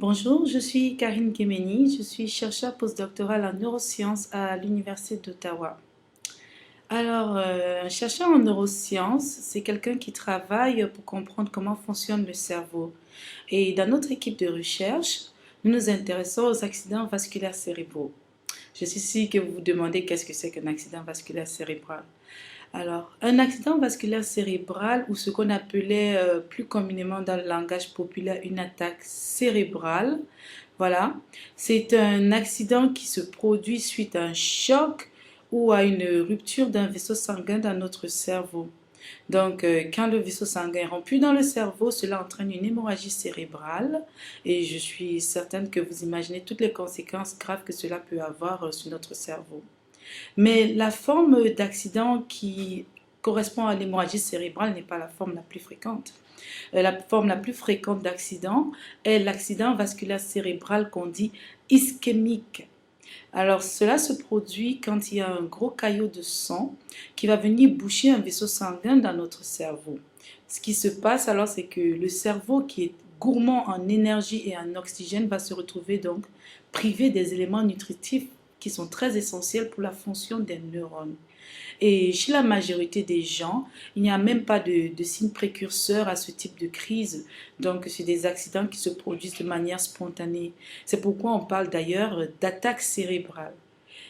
Bonjour, je suis Karine Kemeni, je suis chercheure postdoctorale en neurosciences à l'Université d'Ottawa. Un chercheur en neurosciences, c'est quelqu'un qui travaille pour comprendre comment fonctionne le cerveau. Et dans notre équipe de recherche, nous nous intéressons aux accidents vasculaires cérébraux. Je suis sûre que vous vous demandez qu'est-ce que c'est qu'un accident vasculaire cérébral. Un accident vasculaire cérébral, ou ce qu'on appelait plus communément dans le langage populaire une attaque cérébrale, voilà, c'est un accident qui se produit suite à un choc ou à une rupture d'un vaisseau sanguin dans notre cerveau. Quand le vaisseau sanguin est rompu dans le cerveau, cela entraîne une hémorragie cérébrale et je suis certaine que vous imaginez toutes les conséquences graves que cela peut avoir sur notre cerveau. Mais la forme d'accident qui correspond à l'hémorragie cérébrale n'est pas la forme la plus fréquente. La forme la plus fréquente d'accident est l'accident vasculaire cérébral qu'on dit ischémique. Alors cela se produit quand il y a un gros caillot de sang qui va venir boucher un vaisseau sanguin dans notre cerveau. Ce qui se passe alors, c'est que le cerveau qui est gourmand en énergie et en oxygène va se retrouver donc privé des éléments nutritifs qui sont très essentiels pour la fonction des neurones. Et chez la majorité des gens, il n'y a même pas de signes précurseurs à ce type de crise. Donc, c'est des accidents qui se produisent de manière spontanée. C'est pourquoi on parle d'ailleurs d'attaque cérébrale.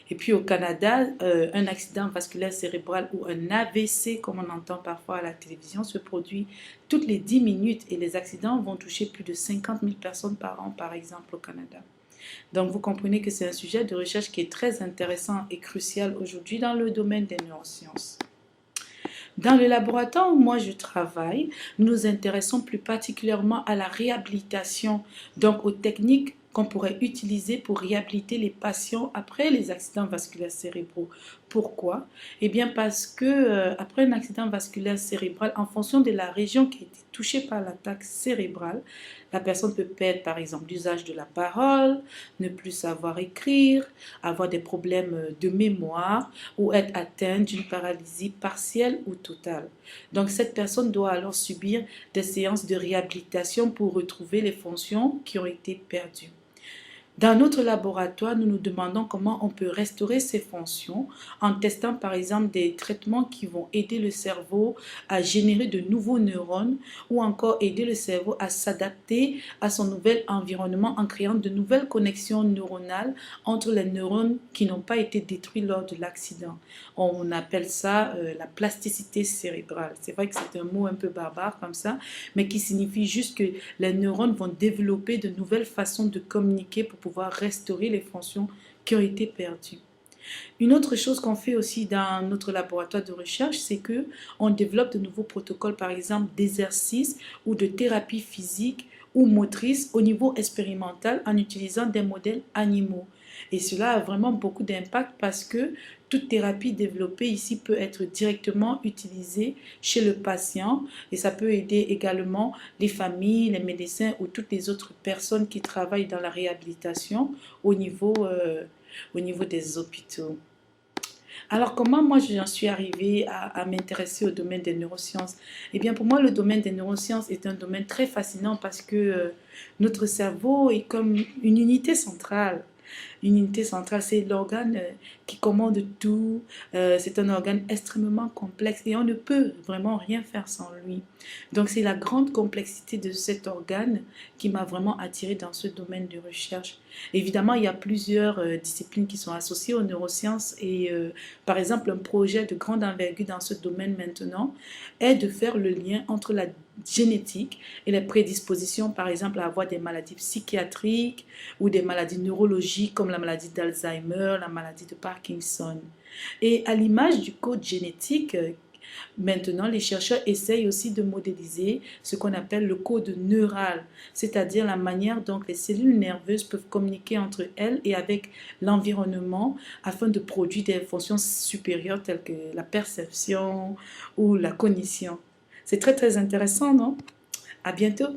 Et puis au Canada, un accident vasculaire cérébral ou un AVC, comme on entend parfois à la télévision, se produit toutes les 10 minutes et les accidents vont toucher plus de 50 000 personnes par an, par exemple, au Canada. Donc, vous comprenez que c'est un sujet de recherche qui est très intéressant et crucial aujourd'hui dans le domaine des neurosciences. Dans le laboratoire où moi je travaille, nous nous intéressons plus particulièrement à la réhabilitation, donc aux techniques qu'on pourrait utiliser pour réhabiliter les patients après les accidents vasculaires cérébraux. Pourquoi? Eh bien parce que après un accident vasculaire cérébral, en fonction de la région qui a été touchée par l'attaque cérébrale, la personne peut perdre par exemple l'usage de la parole, ne plus savoir écrire, avoir des problèmes de mémoire ou être atteinte d'une paralysie partielle ou totale. Donc cette personne doit alors subir des séances de réhabilitation pour retrouver les fonctions qui ont été perdues. Dans notre laboratoire, nous nous demandons comment on peut restaurer ces fonctions en testant par exemple des traitements qui vont aider le cerveau à générer de nouveaux neurones ou encore aider le cerveau à s'adapter à son nouvel environnement en créant de nouvelles connexions neuronales entre les neurones qui n'ont pas été détruits lors de l'accident. On appelle ça la plasticité cérébrale. C'est vrai que c'est un mot un peu barbare comme ça, mais qui signifie juste que les neurones vont développer de nouvelles façons de communiquer pour pouvoir restaurer les fonctions qui ont été perdues. Une autre chose qu'on fait aussi dans notre laboratoire de recherche, c'est que on développe de nouveaux protocoles, par exemple d'exercice ou de thérapie physique ou motrice au niveau expérimental en utilisant des modèles animaux. Et cela a vraiment beaucoup d'impact parce que toute thérapie développée ici peut être directement utilisée chez le patient et ça peut aider également les familles, les médecins ou toutes les autres personnes qui travaillent dans la réhabilitation au niveau, euh, au niveau des hôpitaux. Alors, comment moi j'en suis arrivée à m'intéresser au domaine des neurosciences? Eh bien, pour moi, le domaine des neurosciences est un domaine très fascinant parce que notre cerveau est comme une unité centrale. Une unité centrale, c'est l'organe qui commande tout. C'est un organe extrêmement complexe et on ne peut vraiment rien faire sans lui. Donc, c'est la grande complexité de cet organe qui m'a vraiment attirée dans ce domaine de recherche. Évidemment, il y a plusieurs disciplines qui sont associées aux neurosciences et par exemple, un projet de grande envergure dans ce domaine maintenant est de faire le lien entre la génétique et les prédispositions, par exemple, à avoir des maladies psychiatriques ou des maladies neurologiques comme la maladie d'Alzheimer, la maladie de Parkinson. Et à l'image du code génétique, maintenant, les chercheurs essayent aussi de modéliser ce qu'on appelle le code neural, c'est-à-dire la manière dont les cellules nerveuses peuvent communiquer entre elles et avec l'environnement afin de produire des fonctions supérieures telles que la perception ou la cognition. C'est très très intéressant, non? À bientôt!